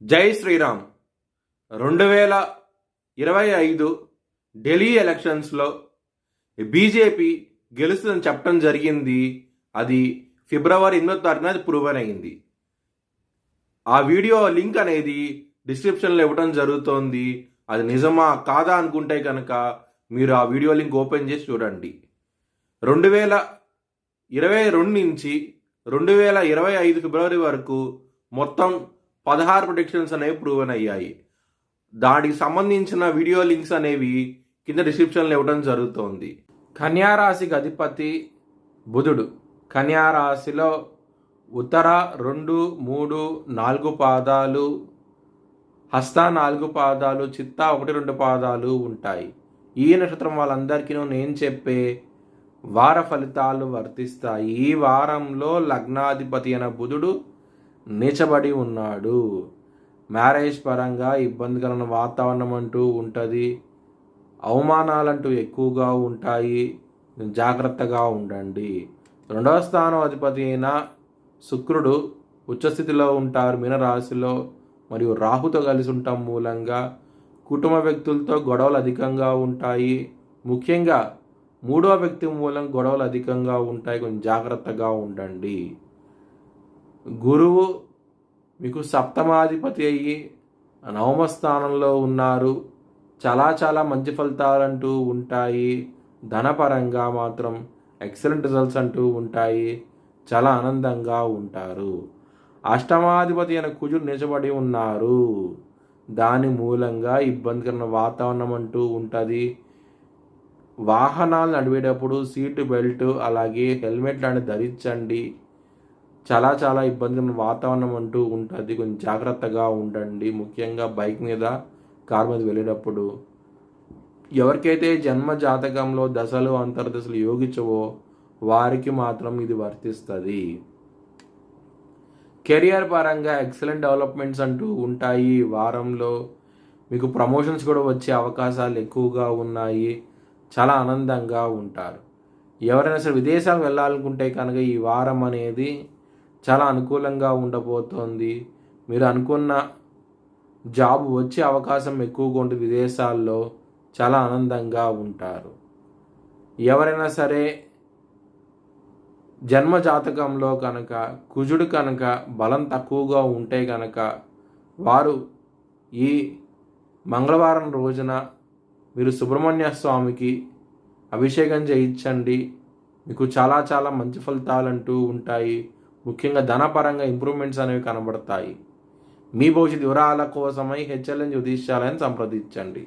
జై శ్రీరామ్. 2025 ఢిల్లీ ఎలక్షన్స్లో బీజేపీ గెలుస్తుందని చెప్పడం జరిగింది. అది ఫిబ్రవరి 8వ తారీఖున ప్రూవ్ అయింది. ఆ వీడియో లింక్ అనేది డిస్క్రిప్షన్లో ఇవ్వడం జరుగుతోంది. అది నిజమా కాదా అనుకుంటే కనుక మీరు ఆ వీడియో లింక్ ఓపెన్ చేసి చూడండి. 2022 నుంచి 2025 ఫిబ్రవరి వరకు మొత్తం 16 ప్రొడిక్షన్స్ అనేవి ప్రూవన్ అయ్యాయి. దానికి సంబంధించిన వీడియో లింక్స్ అనేవి కింద డిస్క్రిప్షన్లో ఇవ్వడం జరుగుతోంది. కన్యారాశికి అధిపతి బుధుడు. కన్యారాశిలో ఉత్తర 2, 3, 4 పాదాలు, హస్త 4 పాదాలు, చిత్త 1, 2 పాదాలు ఉంటాయి. ఈ నక్షత్రం వాళ్ళందరికీ నేను చెప్పే వార ఫలితాలు వర్తిస్తాయి. ఈ వారంలో లగ్నాధిపతి అయిన బుధుడు నీచబడి ఉన్నాడు. మ్యారేజ్ పరంగా ఇబ్బందికరమైన వాతావరణం అంటూ ఉంటుంది. అవమానాలంటూ ఎక్కువగా ఉంటాయి. జాగ్రత్తగా ఉండండి. 2వ స్థానం అధిపతి అయిన శుక్రుడు ఉచ్చస్థితిలో ఉంటారు మీనరాశిలో. మరియు రాహుతో కలిసి ఉండటం మూలంగా కుటుంబ వ్యక్తులతో గొడవలు అధికంగా ఉంటాయి. ముఖ్యంగా 3వ వ్యక్తి మూలం గొడవలు అధికంగా ఉంటాయి. కొంచెం జాగ్రత్తగా ఉండండి. గురువు మీకు సప్తమాధిపతి అయ్యి 9వ స్థానంలో ఉన్నారు. చాలా మంచి ఫలితాలంటూ ఉంటాయి. ధనపరంగా మాత్రం ఎక్సలెంట్ రిజల్ట్స్ అంటూ ఉంటాయి. చాలా ఆనందంగా ఉంటారు. అష్టమాధిపతి అయిన కుజుడు నిలబడి ఉన్నారు. దాని మూలంగా ఇబ్బందికరమైన వాతావరణం అంటూ ఉంటుంది. వాహనాలు నడిపేటప్పుడు సీటు బెల్ట్ అలాగే హెల్మెట్ లాంటి ధరించండి. చాలా ఇబ్బందికరమైన వాతావరణం అంటూ ఉంటుంది. కొంచెం జాగ్రత్తగా ఉండండి. ముఖ్యంగా బైక్ మీద, కార్ మీద వెళ్ళేటప్పుడు. ఎవరికైతే జన్మ జాతకంలో దశలు అంతర్దశలు యోగించవో వారికి మాత్రం ఇది వర్తిస్తుంది. కెరియర్ పరంగా ఎక్సలెంట్ డెవలప్మెంట్స్ అంటూ ఉంటాయి. ఈ వారంలో మీకు ప్రమోషన్స్ కూడా వచ్చే అవకాశాలు ఎక్కువగా ఉన్నాయి. చాలా ఆనందంగా ఉంటారు. ఎవరైనా సరే విదేశాలకు వెళ్ళాలనుకుంటే కనుక ఈ వారం అనేది చాలా అనుకూలంగా ఉండబోతోంది. మీరు అనుకున్న జాబ్ వచ్చే అవకాశం ఎక్కువగా ఉంటుంది. విదేశాల్లో చాలా ఆనందంగా ఉంటారు. ఎవరైనా సరే జన్మ జాతకంలో కనుక కుజుడు కనుక బలం తక్కువగా ఉంటే కనుక వారు ఈ మంగళవారం రోజున మీరు సుబ్రహ్మణ్య స్వామికి అభిషేకం చేయించండి. మీకు చాలా మంచి ఫలితాలంటూ ఉంటాయి. ముఖ్యంగా ధనపరంగా ఇంప్రూవ్మెంట్స్ అనేవి కనబడతాయి. మీ భవిష్యత్ వివరాల కోసమై హెచ్ఎల్ఎన్ జ్యోతిష్యాలయాన్ని సంప్రదించండి.